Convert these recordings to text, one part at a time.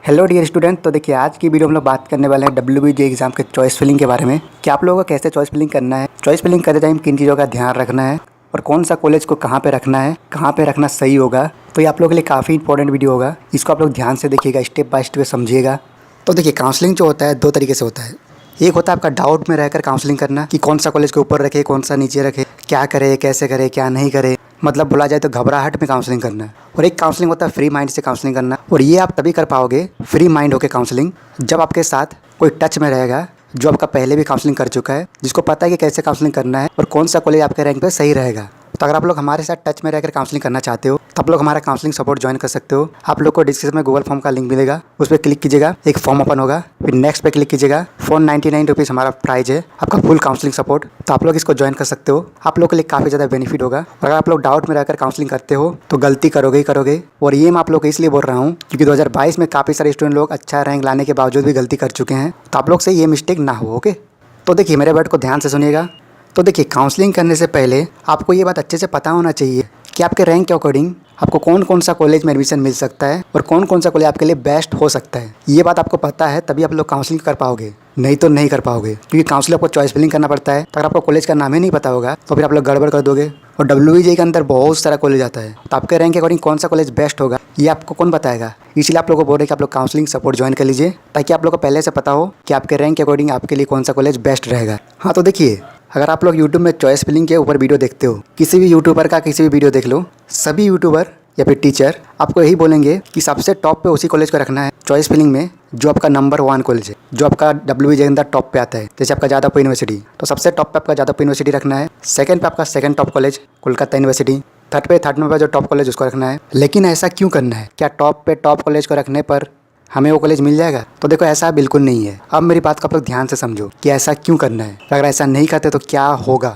Hello dear student. तो देखिए आज की वीडियो हम लोग बात करने वाले हैं WBG एग्जाम के चॉइस फिलिंग के बारे में कि आप लोगों को कैसे चॉइस फिलिंग करना है, चॉइस फिलिंग करते टाइम किन चीज़ों का ध्यान रखना है और कौन सा कॉलेज को कहाँ पे रखना है, कहाँ पे रखना सही होगा। तो ये आप लोगों के लिए काफ़ी इंपॉर्टेंट वीडियो होगा, इसको आप लोग ध्यान से देखिएगा, स्टेप बाय स्टेप समझिएगा। तो देखिए काउंसलिंग जो होता है दो तरीके से होता है। एक होता है आपका डाउट में रहकर काउंसलिंग करना कि कौन सा कॉलेज के ऊपर रखे, कौन सा नीचे रखे, क्या करे, कैसे करे, क्या नहीं करे, मतलब बोला जाए तो घबराहट में काउंसलिंग करना। और एक काउंसलिंग होता है फ्री माइंड से काउंसलिंग करना, और ये आप तभी कर पाओगे फ्री माइंड होकर काउंसलिंग जब आपके साथ कोई टच में रहेगा जो आपका पहले भी काउंसलिंग कर चुका है, जिसको पता है कि कैसे काउंसलिंग करना है और कौन सा कॉलेज आपके रैंक पे सही रहेगा। तो अगर आप लोग हमारे साथ टच में रहकर काउंसलिंग करना चाहते हो तो आप लोग हमारा काउंसलिंग सपोर्ट ज्वाइन कर सकते हो। आप लोग को डिस्क्रिप्शन में गूगल फॉर्म का लिंक मिलेगा, उस पर क्लिक कीजिएगा, एक फॉर्म ओपन होगा, फिर नेक्स्ट पे क्लिक कीजिएगा। 499 रुपीज़ हमारा प्राइस है आपका फुल काउंसलिंग सपोर्ट। तो आप लोग इसको ज्वाइन कर सकते हो, आप लोग के लिए काफ़ी ज़्यादा बेनिफिट होगा। और अगर आप लोग डाउट में रहकर काउंसलिंग करते हो तो गलती करोगे ही करोगे। और ये मैं आप लोग को इसलिए बोल रहा हूँ क्योंकि 2022 में काफ़ी सारे स्टूडेंट लोग अच्छा रैंक लाने के बावजूद भी गलती कर चुके हैं। तो आप लोग से ये मिस्टेक ना हो। ओके, तो देखिए मेरे वर्ड को ध्यान से सुनिएगा। तो देखिए काउंसलिंग करने से पहले आपको ये बात अच्छे से पता होना चाहिए कि आपके रैंक के अकॉर्डिंग आपको कौन कौन सा कॉलेज में एडमिशन मिल सकता है और कौन कौन सा कॉलेज आपके लिए बेस्ट हो सकता है। ये बात आपको पता है तभी आप लोग काउंसलिंग कर पाओगे, नहीं तो नहीं कर पाओगे, क्योंकि काउंसलिंग आपको चॉइस फिलिंग करना पड़ता है। तो अगर आपको कॉलेज का नाम ही नहीं पता होगा तो फिर आप लोग गड़बड़ कर दोगे। और WBG के अंदर बहुत सारा कॉलेज आता है, तो आपके रैंक के अकॉर्डिंग कौन सा कॉलेज बेस्ट होगा ये आपको कौन बताएगा। इसलिए आप लोगों को बोल रहे हैं कि आप लोग काउंसलिंग सपोर्ट ज्वाइन कर लीजिए ताकि आप लोग को पहले से पता हो कि आपके रैंक के अकॉर्डिंग आपके लिए कौन सा कॉलेज बेस्ट रहेगा। हाँ, तो देखिए अगर आप लोग यूट्यूब में चॉइस फिलिंग के ऊपर वीडियो देखते हो, किसी भी यूट्यूबर का किसी भी वीडियो देख लो, सभी यूट्यूबर या फिर टीचर आपको यही बोलेंगे कि सबसे टॉप पे उसी कॉलेज को रखना है चॉइस फिलिंग में जो आपका नंबर 1 कॉलेज है, जो आपका WBG के अंदर टॉप पे आता है। जैसे आपका जादवपुर यूनिवर्सिटी, तो सबसे टॉप पे आपका जादवपुर यूनिवर्सिटी रखना है। सेकंड पे आपका second top college Kolkata university. Third number जो टॉप कॉलेज उसको रखना है। लेकिन ऐसा क्यों करना है? क्या टॉप पे टॉप कॉलेज को रखने पर हमें वो कॉलेज मिल जाएगा? तो देखो ऐसा बिल्कुल नहीं है। अब मेरी बात को आप लोग ध्यान से समझो कि ऐसा क्यों करना है। अगर ऐसा नहीं करते तो क्या होगा।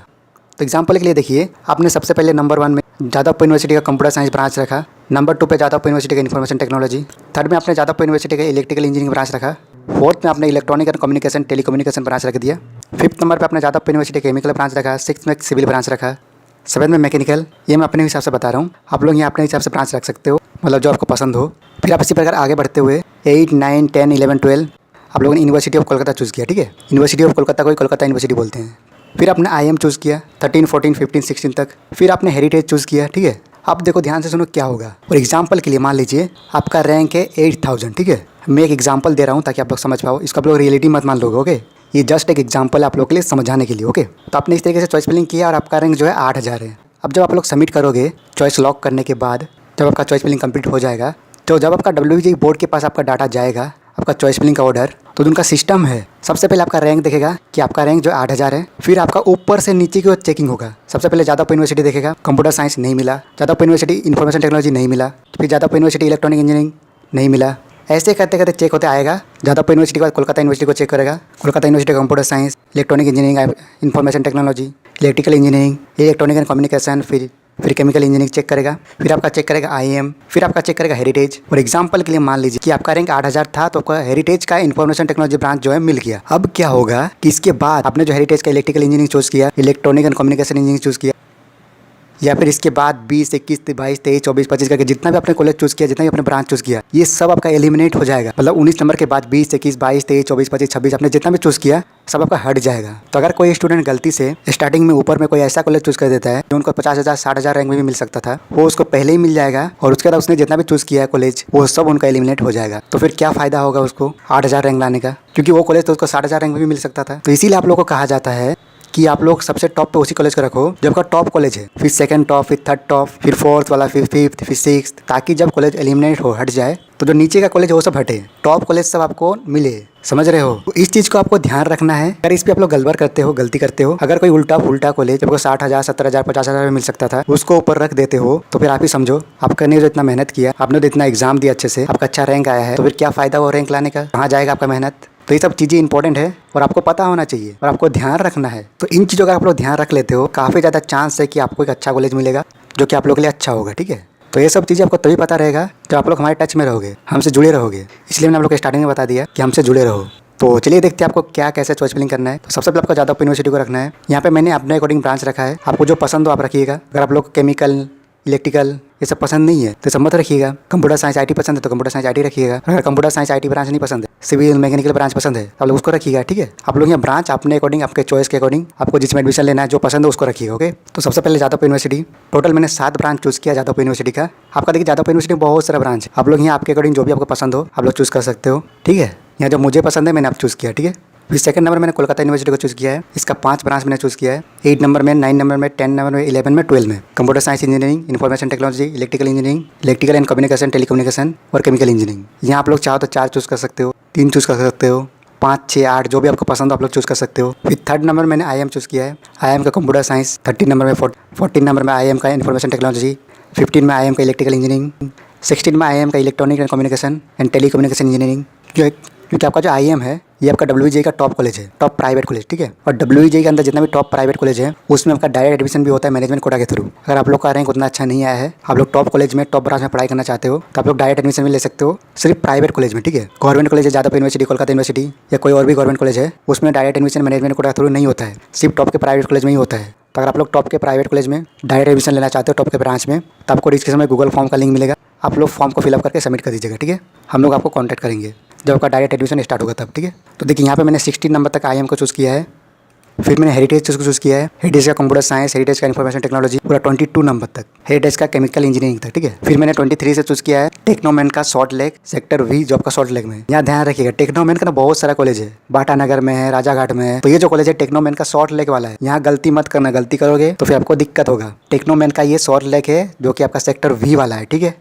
तो एग्जाम्पल के लिए देखिए, आपने सबसे पहले नंबर 1 में जादवपुर यूनिवर्सिटी का कंप्यूटर साइंस ब्रांच रखा, नंबर 2 पे जादवपुर यूनिवर्सिटी का इन्फॉर्मेशन टेक्नोलॉजी, थर्ड में आपने जादवपुर यूनिवर्सिटी का इलेक्ट्रिकल इंजीनियरिंग ब्रांच रखा, फोर्थ में आपने electronic and communication telecommunication branch रख दिया, फिफ्थ नंबर पे आपने जादवपुर यूनिवर्सिटी केमिकल ब्रांच रखा, सिक्स में सिविल ब्रांच रखा, सेवन में मैकेनिकल। ये मैं अपने हिसाब से बता रहा हूँ, आप लोग यहाँ अपने हिसाब से ब्रांच रख सकते हो, मतलब जो आपको पसंद हो। फिर आप इसी प्रकार आगे बढ़ते हुए 8, 9, 10, 11, 12 आप लोगों ने यूनिवर्सिटी ऑफ कोलकाता चूज़ किया। ठीक है, यूनिवर्सिटी ऑफ कोलकाता को कोलकाता यूनिवर्सिटी बोलते हैं। फिर आपने IIM चूज़ किया 13, 14, 15, 16 तक। फिर आपने हेरिटेज चूज़ किया। ठीक है, अब देखो ध्यान से सुनो क्या होगा। और एग्जाम्पल के लिए मान लीजिए आपका रैंक है 8000। ठीक है, मैं एक एग्जाम्पल दे रहा हूँ ताकि आप लोग समझ पाओ, इसको आप लोग रियलिटी मत मान लोगे। ओके, ये जस्ट एक एग्जाम्पल है आप लोग के लिए समझाने के लिए। ओके, तो आपने इस तरीके से चॉइस फिलिंग किया और आपका रैंक जो है 8000 है। अब जब आप लोग सबमिट करोगे चॉइस लॉक करने के बाद, जब आपका चॉइस फिलिंग कंप्लीट हो जाएगा, तो जब आपका WBG बोर्ड के पास आपका डाटा जाएगा, आपका चॉइस फिलिंग का ऑर्डर, तो उनका सिस्टम है, सबसे पहले आपका रैंक देखेगा कि आपका रैंक जो 8000 है। फिर आपका ऊपर से नीचे की ओर चेकिंग होगा। सबसे पहले जादवपुर यूनिवर्सिटी देखेगा, कंप्यूटर साइंस नहीं मिला, जादवपुर यूनिवर्सिटी इन्फॉर्मेशन टेक्नोलॉजी नहीं मिला, फिर जादवपुर यूनिवर्सिटी इलेक्ट्रॉनिक इंजीनियरिंग नहीं मिला। ऐसे करते करते चेक होते आएगा। जादवपुर यूनिवर्सिटी के बाद कोलकाता यूनिवर्सिटी को चेक करेगा, Kolkata university computer science, electronic engineering, information technology, electrical engineering, electronic and communication, फिर केमिकल इंजीनियरिंग चेक करेगा। फिर आपका चेक करेगा IIM, फिर आपका चेक करेगा हेरिटेज। और एग्जांपल के लिए मान लीजिए कि आपका रैंक 8000 था, तो आपका हेरिटेज का इन्फॉर्मेशन टेक्नोलॉजी ब्रांच जो है मिल गया। अब क्या होगा कि इसके बाद आपने जो हेरिटेज का इलेक्ट्रिकल इंजीनियरिंग चूज़ किया, electronic and communication engineering choose किया, या फिर इसके बाद 20, 21, 22, 23, 24, 25 करके जितना भी आपने कॉलेज चूज़ किया, जितना भी अपने ब्रांच चूज़ किया, ये सब आपका एलिमिनेट हो जाएगा। मतलब 19 नंबर के बाद 20, 21, 22, 23, 24, 25, 26 आपने जितना भी चूज़ किया सब आपका हट जाएगा। तो अगर कोई स्टूडेंट गलती से स्टार्टिंग में ऊपर में कोई ऐसा कॉलेज चूज़ कर देता है जो उनको 50,000, 60,000 रैंक में भी मिल सकता था, वो उसको पहले ही मिल जाएगा और उसके बाद उसने जितना भी चूज़ किया है कॉलेज वो सब उनका एलिमिनेट हो जाएगा। तो फिर क्या फ़ायदा होगा उसको 8000 रैंक लाने का, क्योंकि वो कॉलेज तो उसको 60,000 रैंक में भी मिल सकता था। तो इसीलिए आप लोगों को कहा जाता है कि आप लोग सबसे टॉप पे उसी कॉलेज को रखो जब का टॉप कॉलेज है, फिर सेकंड टॉप, फिर थर्ड टॉप, फिर फोर्थ वाला, फिर फिफ्थ, फिर सिक्स्थ, ताकि जब कॉलेज एलिमिनेट हो हट जाए तो जो नीचे का कॉलेज वो सब हटे, टॉप कॉलेज सब आपको मिले। समझ रहे हो? तो इस चीज़ को आपको ध्यान रखना है। अगर इस पे आप लोग गलबर करते हो, गलती करते हो, अगर कोई उल्टा फुल्टा कॉलेज आपको 60,000, 70,000, 50,000 में मिल सकता था उसको ऊपर रख देते हो, तो फिर आप ही समझो आपने जो इतना मेहनत किया, आपने जो इतना एग्जाम दिया अच्छे से, आपका अच्छा रैंक आया है, तो फिर क्या फ़ायदा वो रैंक लाने का, कहाँ जाएगा आपका मेहनत। तो ये सब चीज़ें इंपॉर्टेंट है और आपको पता होना चाहिए और आपको ध्यान रखना है। तो इन चीज़ों का आप लोग ध्यान रख लेते हो, काफ़ी ज़्यादा चांस है कि आपको एक अच्छा कॉलेज मिलेगा जो कि आप लोग के लिए अच्छा होगा। ठीक है, तो ये सब चीज़ें आपको तभी पता रहेगा जब आप लोग हमारे टच में रहोगे, हमसे जुड़े रहोगे। इसलिए मैंने आप लोग को स्टार्टिंग में बता दिया कि हमसे जुड़े रहो। तो चलिए देखते हैं आपको क्या कैसे चॉइस फिलिंग करना है। तो सबसे पहले आपको जादवपुर यूनिवर्सिटी को रखना है। यहाँ पे मैंने अपने अकॉर्डिंग ब्रांच रखा है, आपको जो पसंद हो आप रखिएगा। अगर आप लोग केमिकल, इलेक्ट्रिकल ये सब पसंद नहीं है तो सब मत रखिएगा। कंप्यूटर साइंस आई टी पसंद है तो कंप्यूटर साइंस आई टी रखिएगा। अगर computer science I T branch नहीं पसंद है, सिविल मैकेनिकल ब्रांच पसंद है, आप लोग उसको रखिएगा। ठीक है, आप लोग यहाँ ब्रांच अपने अकॉर्डिंग, आपके चॉइस के अकॉर्डिंग आपको जिसमें एडमिशन लेना है, जो पसंद है उसको रखिएगा। ओके, तो सबसे पहले जादवपुर यूनिवर्सिटी। टोटल मैंने 7 ब्रांच चूज़ किया जादवपुर यूनिवर्सिटी का। आपका देखिए जादवपुर यूनिवर्सिटी में बहुत सारा ब्रांच है। आप लोग यहाँ आपके अकॉर्डिंग जो भी आपको पसंद हो आप लोग चूज़ कर सकते हो। ठीक है, यहाँ जो मुझे पसंद है मैंने आप चूज़ किया। ठीक है, फिर सेकंड नंबर मैंने कोलकाता यूनिवर्सिटी को चूज़ किया है। इसका 5 ब्रांच मैंने चूज़ किया है। 8 नंबर में, 9 नंबर में, 10 नंबर में, 11 में, 12 में computer science engineering, information technology, electrical engineering, electrical and communication, telecommunication और केमिकल इंजीनियरिंग। यहाँ आप लोग चाहो तो 4 चूज़ कर सकते हो, 3 चूज़ कर सकते हो, 5, 6, 8 जो भी आपको पसंद हो आप लोग चूज़ कर सकते हो। फिर थर्ड नंबर मैंने IIM चूज़ किया है। IIM का कंप्यूटर साइंस। 13 नंबर में 14 नंबर में IIM का इन्फॉर्मेशन टेक्नोलॉजी। 15 में IIM का इलेक्ट्रिकल इंजीनियरिंग। 16 में IIM का electronic and communication and telecommunication engineering. क्योंकि आपका जो IIM है ये आपका WJ का टॉप कॉलेज है, टॉप प्राइवेट कॉलेज। ठीक है, और WJ के अंदर जितना भी टॉप प्राइवेट कॉलेज है उसमें आपका डायरेक्ट एडमिशन भी होता है मैनेजमेंट कोटा के थ्रू। अगर आप लोग का रैंक उतना अच्छा नहीं आया है, आप लोग टॉप कॉलेज में, टॉप ब्रांच में पढ़ाई करना चाहते हो तो आप लोग डायरेक्ट एडमिशन भी ले सकते हो, सिर्फ प्राइवेट कॉलेज में। ठीक है, गवर्नमेंट कॉलेज है जादवपुर यूनिवर्सिटी, कोलकाता यूनिवर्सिटी या कोई और भी गवर्नमेंट कॉलेज है उसमें डायरेक्ट एडमिशन मैनेजमेंट कोटा के थ्रू नहीं होता है, सिर्फ टॉप के प्राइवेट कॉलेज में ही होता है। तो अगर आप लोग टॉप के प्राइवेट कॉलेज में डायरेक्ट एडमिशन लेना चाहते हो टॉप के ब्रांच में, तो आपको डिस्क्रिप्शन में गूगल फॉर्म का लिंक मिलेगा, आप लोग फॉर्म को फिलअप करके सबमिट कर दीजिएगा। ठीक है, हम लोग आपको कॉन्टैक्ट करेंगे जब आपका डायरेक्ट एडमिशन स्टार्ट होगा तब। ठीक है, तो देखिए यहाँ पे मैंने 16 नंबर तक IIM को चूज़ किया है। फिर मैंने हेरिटेज को चूज़ किया है। हेरिटेज का कंप्यूटर साइंस, हेरिटेज का इन्फॉर्मेशन टेक्नोलॉजी पूरा 22 नंबर तक, हेरिटेज का केमिकल इंजीनियरिंग तक। ठीक है, फिर मैंने 23 से चूज़ किया है टेक्नोमेन का सॉल्ट लेक सेक्टर V जो आपका सॉल्ट लेक में है। यहाँ ध्यान रखिएगा टेक्नोमेन का ना बहुत सारा कॉलेज है, बाटा नगर में है, राजाघाट में है। तो ये जो कॉलेज है टेक्नोमेन का सॉल्ट लेक वाला है, यहाँ गलती मत करना, गलती करोगे तो फिर आपको दिक्कत होगा। टेक्नोमेन का ये सॉल्ट लेक है जो कि आपका सेक्टर V वाला है। ठीक है,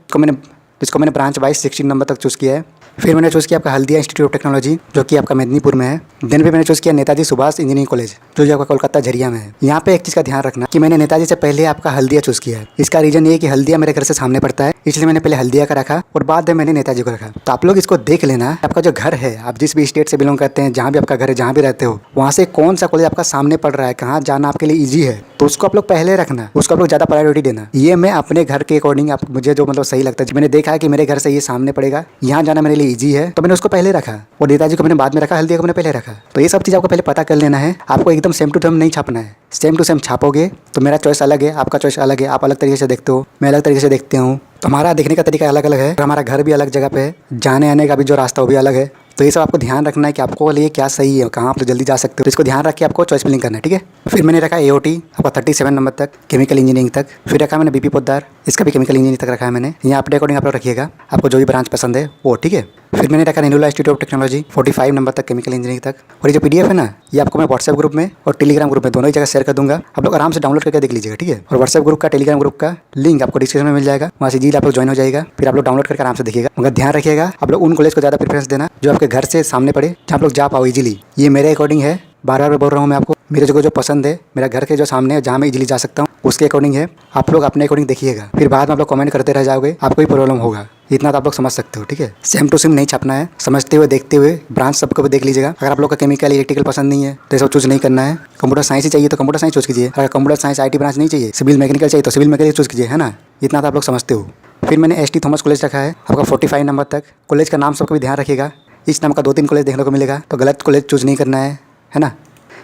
जिसको मैंने ब्रांच वाइज 16 नंबर तक चूज़ किया है। फिर मैंने चूज़ किया आपका हल्दिया इंस्टीट्यूट ऑफ टेक्नोलॉजी जो कि आपका मेदिनीपुर में है। देन भी मैंने चूज़ किया नेताजी सुभाष इंजीनियरिंग कॉलेज जो आपका कोलकाता झरिया में है। यहाँ पे एक चीज़ का ध्यान रखना कि मैंने नेताजी से पहले आपका हल्दिया चूज़ किया है। इसका रीजन ये है कि हल्दिया मेरे घर से सामने पड़ता है, इसलिए मैंने पहले हल्दिया का रखा और बाद में मैंने नेताजी को रखा। तो आप लोग इसको देख लेना, आपका जो घर है, आप जिस भी स्टेट से बिलोंग करते हैं, जहाँ भी आपका घर है, जहाँ भी रहते हो, वहाँ से कौन सा कॉलेज आपका सामने पड़ रहा है, कहाँ जाना आपके लिए ईजी है, तो उसको आप लोग पहले रखना, उसको आप लोग ज़्यादा प्रायोरिटी देना। ये मैं अपने घर के अकॉर्डिंग आप मुझे जो मतलब सही लगता है, मैंने देखा है कि मेरे घर से ये सामने पड़ेगा, यहाँ जाना मेरे लिए ईजी है, तो मैंने उसको पहले रखा और नेताजी को मैंने बाद में रखा, हल्दिया को मैंने पहले रखा। तो ये सब चीज़ आपको पहले पता कर लेना है। आपको एकदम सेम टू सेम नहीं छापना है, सेम टू सेम छापोगे तो मेरा चॉइस अलग है, आपका चॉइस अलग है, आप अलग तरीके से देखते हो, मैं अलग तरीके से देखते हूँ, तो हमारा देखने का तरीका अलग अलग है, हमारा घर भी अलग जगह पे है, जाने आने का भी जो रास्ता वो भी अलग है। तो ये सब आपको ध्यान रखना है कि आपको लिए क्या सही है, कहाँ आप तो जल्दी जा सकते हो, तो इसको ध्यान रख के आपको चॉइस फिलिंग करना है। ठीक है, फिर मैंने रखा AOT आपका 37 नंबर तक, केमिकल इंजीनियरिंग तक। फिर रखा मैंने BP पोद्दार, इसका भी केमिकल इंजीनियरिंग तक रखा है मैंने। यहाँ अपने अकॉर्डिंग आप लोग रखिएगा, आपको जो भी ब्रांच पसंद है वो। ठीक है, फिर मैंने रखा नेनुला इंस्टीट्यूट ऑफ टेक्नोलॉजी 45 नंबर तक, केमिकल इंजीनियरिंग तक। और ये जो PDF है ना, ये आपको मैं व्हाट्सएप ग्रुप में और टेलीग्राम ग्रुप में दोनों ही जगह शेयर कर दूंगा, आप लोग आराम से डाउनलोड करके देख लीजिएगा। ठीक है, और व्हाट्सएप ग्रुप का, टेलीग्राम ग्रुप का लिंक आपको डिस्क्रिप्शन में मिल जाएगा, वहाँ से जी आप लोग ज्वाइन हो जाएगा, फिर आप लोग डाउनलोड करके आराम से देखिएगा। मगर ध्यान रखिएगा आप लोग उन कॉलेज को ज़्यादा प्रेफरेंस देना जो आपके घर से सामने पड़े, जहाँ आप लोग जा पाओ इजीली। ये मेरे अकॉर्डिंग है, बार बार बोल रहा हूँ मैं आपको, मेरे जो पसंद है, मेरा घर के जो सामने है, जहाँ मैं इजीली जा सकता हूँ, उसके अकॉर्डिंग है। आप लोग अपने अकॉर्डिंग देखिएगा, फिर बाद में आप लोग कमेंट करते रह जाओगे, आपको ही प्रॉब्लम होगा। इतना तो आप लोग समझ सकते हो। ठीक है, सेम टू सेम नहीं छापना है, समझते हुए देखते हुए ब्रांच सबको भी देख लीजिएगा। अगर आप लोग का केमिकल इलेक्ट्रिकल पसंद नहीं है तो ये सब चूज़ नहीं करना है। कंप्यूटर साइंस ही चाहिए तो कंप्यूटर साइंस चूज़ कीजिए, अगर कंप्यूटर साइंस IT ब्रांच नहीं चाहिए, सिविल मैकेनिकल चाहिए तो सिविल मैकेनिकल चूज़ कीजिए, है ना। इतना तो आप लोग समझते हो। फिर मैंने ST थॉमस कॉलेज रखा है आपका 45 नंबर तक। कॉलेज का नाम सबको भी ध्यान रखिएगा, इस नाम का 2-3 कॉलेज देखने को मिलेगा, तो गलत कॉलेज चूज़ नहीं करना है ना।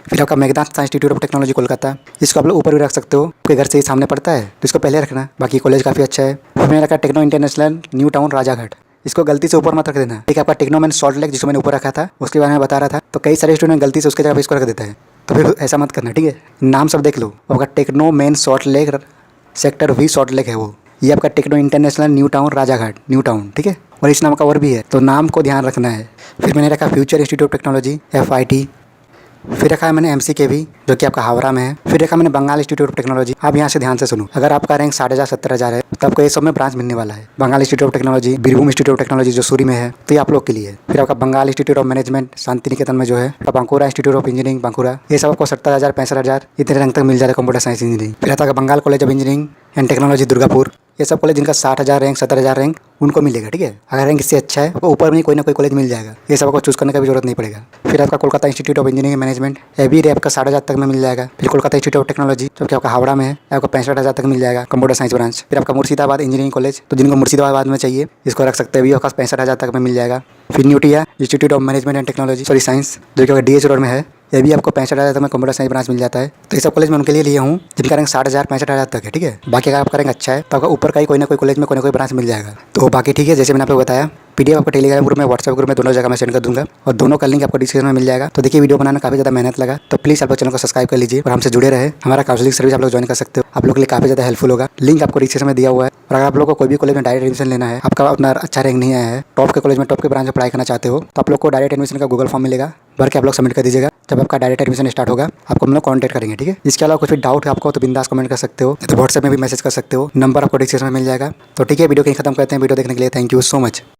फिर आपका Meghnath institute of technology Kolkata, इसको आप लोग ऊपर भी रख सकते हो, आपके घर से ही सामने पड़ता है तो इसको पहले रखना, बाकी कॉलेज काफ़ी अच्छा है। फिर मैंने रखा Techno International New Town Rajarhat, इसको गलती से ऊपर मत रख देना। ठीक है, आपका टेक्नोमेन सॉल्ट लेक जिसको मैंने ऊपर रखा था उसके बारे में बता रहा था, तो कई सारे स्टूडेंट गलती से उसके जगह पर इसको रख देता है, तो फिर ऐसा मत करना। ठीक है, नाम सब देख लो, आपका Techno Main Salt Lake sector V Salt Lake है वो, ये आपका Techno International New Town Rajarhat, New Town. ठीक है, और इस नाम का और भी है, तो नाम को ध्यान रखना है। फिर मैंने रखा future institute of technology FIT। फिर रखा है मैंने MCKV जो कि आपका हावड़ा में है। फिर रखा मैंने बंगाल इंस्टीट्यूट ऑफ टेक्नोलॉजी। आप यहाँ से ध्यान से सुनो, अगर आपका रैंक 60,000 70,000 है तो आपको ये सब में ब्रांच मिलने वाला है। Bengal Institute of Technology, Birbhum Institute of Technology जो सूरी में है, तो ये आप लोग के लिए है। फिर आपका Bengal Institute of management Shanti Niketan में जो है, Bankura institute of engineering Bankura, ये सब आपको 70,000 65,000 इतने रैंक तक मिल जाएगा कंप्यूटर साइंस इंजीनियरिंग। फिर आता है Bengal College of Engineering and Technology Durgapur, ये सब कॉलेज जिनका 60,000 रैंक 70,000 रैंक उनको मिलेगा। ठीक है, अगर रैंक इससे अच्छा है आपको ऊपर में कोई ना कोई कॉलेज मिल जाएगा, ये सब आपको चूज़ करने का भी जरूरत नहीं पड़ेगा। फिर आपका Kolkata institute of engineering management, ये भी आपका 60,000 तक में मिल जाएगा। फिर कोलकाता इंस्टीट्यूट ऑफ टेक्नोलॉजी जो कि आपका हावड़ा में है, आपको 65,000 तक मिल जाएगा कंप्यूटर साइंस ब्रांच। फिर आपका मुर्शिदाबाद इंजीनियरिंग कॉलेज, तो जिनको मुर्शिदाबाद में चाहिए इसको रख सकते हैं, भी आपका 65,000 तक में मिल जाएगा। फिर Neotia Institute of Management and Technology Science जो कि DH रोड में है, ये भी आपको 65,000 तक में कंप्यूटर साइंस ब्रांच मिल जाता है। तो ये सब कॉलेज में उनके लिए लिया हूँ जिनका रैंक 60,000 65,000 तक है, ठीक है। बाकी अगर आपका रैंक अच्छा है तो आपका ऊपर का ही कोई ना कोई कॉलेज में कोई ना कोई ब्रांच मिल जाएगा। तो बाकी ठीक है, जैसे मैंने आपको बताया, पीडीएफ आपको टेलीग्राम ग्रुप में, व्हाट्सएप ग्रुप में, दोनों जगह मैं सेंड कर दूंगा और दोनों का लिंक आपको डिस्क्रिप्शन में मिल जाएगा। तो देखिए, वीडियो बनाना काफी ज़्यादा मेहनत लगा, तो प्लीज़ आप लोग चैनल को सब्सक्राइब कर लीजिए और हमसे जुड़े रहे। हमारा काउंसलिंग सर्विस आप लोग ज्वाइन कर सकते हो, आप लोग के लिए काफी ज़्यादा हेल्पफुल होगा। लिंक आपको डिस्क्रिप्शन में दिया हुआ है। और अगर आप लोग को कोई भी कॉलेज में डायरेक्ट एडमिशन लेना है, आपका अपना अच्छा रैंक नहीं आया है, टॉप के कॉलेज में, टॉप के ब्रांच में पढ़ाई करना चाहते हो, तो आप लोग को डायरेक्ट एडमिशन का गूगल फॉर्म मिलेगा, भर के आप लोग सबमिट कर दीजिएगा। जब आपका डायरेक्ट एडमिशन स्टार्ट होगा, आपको हम लोग कॉन्टैक्ट करेंगे, ठीक है। इसके अलावा कुछ भी डाउट है आपको तो बिंदास कमेंट कर सकते हो, तो व्हाट्सएप में भी मैसेज कर सकते हो, नंबर आपको डिस्क्रिप्शन में मिल जाएगा। तो ठीक है, वीडियो कहीं खत्म करते हैं। वीडियो देखने के लिए थैंक यू सो मच।